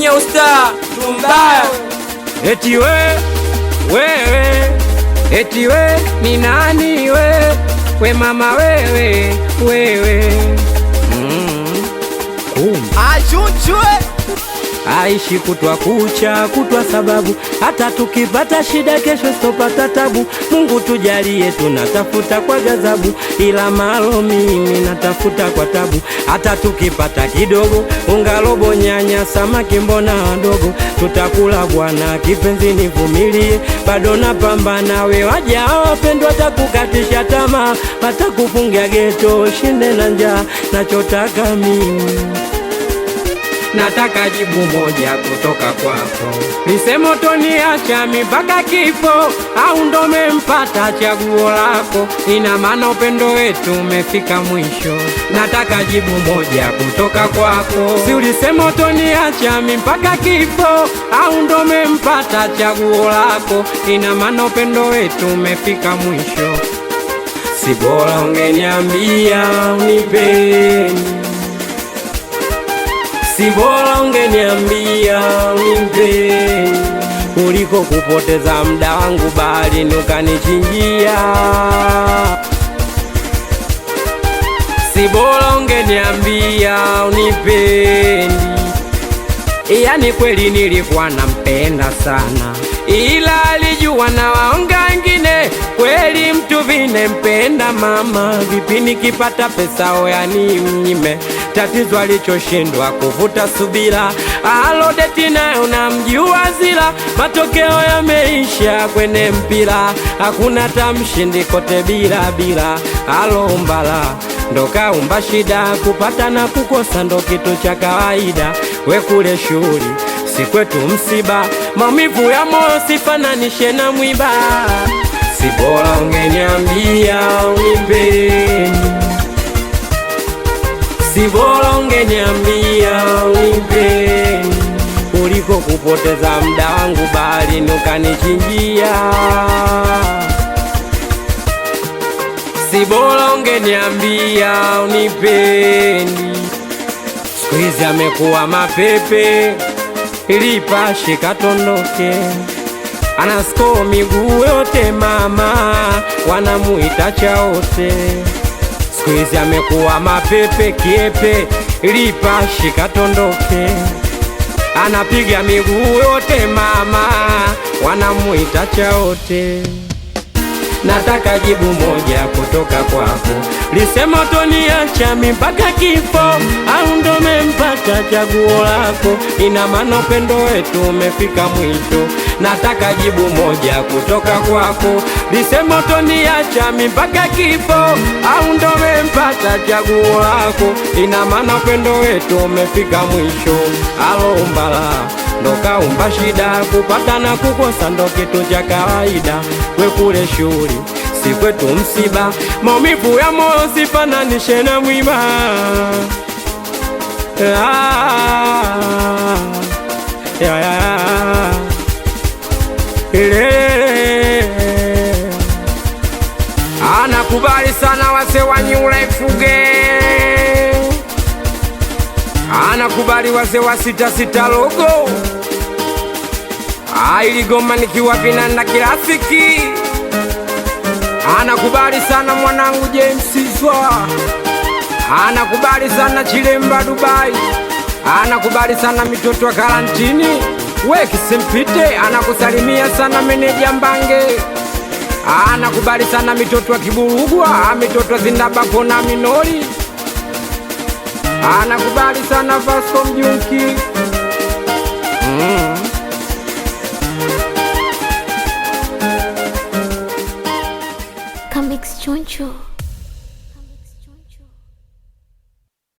Nyeusta Tumbaya. Eti wewe, eti we ni nani we mama wewe Achuchwe aishi kutwa kucha kutwa sababu hata tukipata shida kesho stopata tabu. Mungu tujalie, tunatafuta kwa gazabu, ila malo mimi natafuta kwa tabu. Hata tukipata kidogo unga robo nyanya samaki mbona wadogo, tutakula bwana kipenzi nivumilie, bado napambana. We waja wapendwa watakukatisha tamaa, watakufungia geto shinde na njaa. Nachotaka mimi nataka jibu moja kutoka kwako, nisemo toniacha mpaka kifo au ndo mempata chaguo lako? Ina maana upendo wetu umefika mwisho. Nataka jibu moja kutoka kwako, si ulisema toniacha mpaka kifo au ndo mempata chaguo lako? Ina maana upendo wetu umefika mwisho. Si bora ungeniambia unipeni, si bora ungeniambia unipeni, kuliko kupoteza muda wangu bali ukanichinjia. Si bora ungeniambia unipeni, yani kweli nilikuwa nampenda sana, ila alijua na waonga wengine. Kweli mtu vine mpenda mama, vipi nikipata pesa oyani mnyime? Tatizo alichoshindwa kuvuta subira, alodeti nayo namjua zila. Matokeo yameisha kwenye mpira, hakuna tamshindi kote bila. Alombala ndo kaumba shida, kupata na kukosa ndo kitu cha kawaida. We kule shughuli, si kwetu msiba, maumivu ya moyo sifananishe na mwiba. Si bora ungeniambia unipeni, si bora ungeniambia unipeni, kuliko kupoteza muda wangu bali ukanichinjia. Si bora ungeniambia unipeni, siku hizi amekuwa mapepe, ilipashe katondoke, anasko miguu yote mama, wanamuita chaote. Siku hizi amekuwa mapepe kiepe, ilipashe katondoke, anapiga miguu yote mama, wanamuita chaote. Nataka jibu moja kutoka kwako, lisema toniacha mpaka kifo au ndo mempata chaguo lako? Ina maana upendo wetu umefika mwisho. Nataka jibu moja kutoka kwako, lisema toniacha mpaka kifo au ndo mempata chaguo lako? Ina maana upendo wetu umefika mwisho. Alombala ndo kaumba shida, kupata na kukosa ndo kitu cha kawaida. We kule shughuli, si kwetu msiba, maumivu ya moyo sifananishe na mwiba. Anakubali sana wase wa New Life Gang, anakubali wase wa 66 logo, iligoma nikiwa Vinanda Kirafiki. Anakubali sana mwanangu James Zwa, anakubali sana Chilemba Dubai, anakubali sana mitoto wa karantini. Weki Simpite anakusalimia sana meneja Mbange, anakubali sana mitoto wa Kiburugwa, mitoto wa Zindabako na Minori, anakubali sana Vasco Mjunki. Comics Choncho.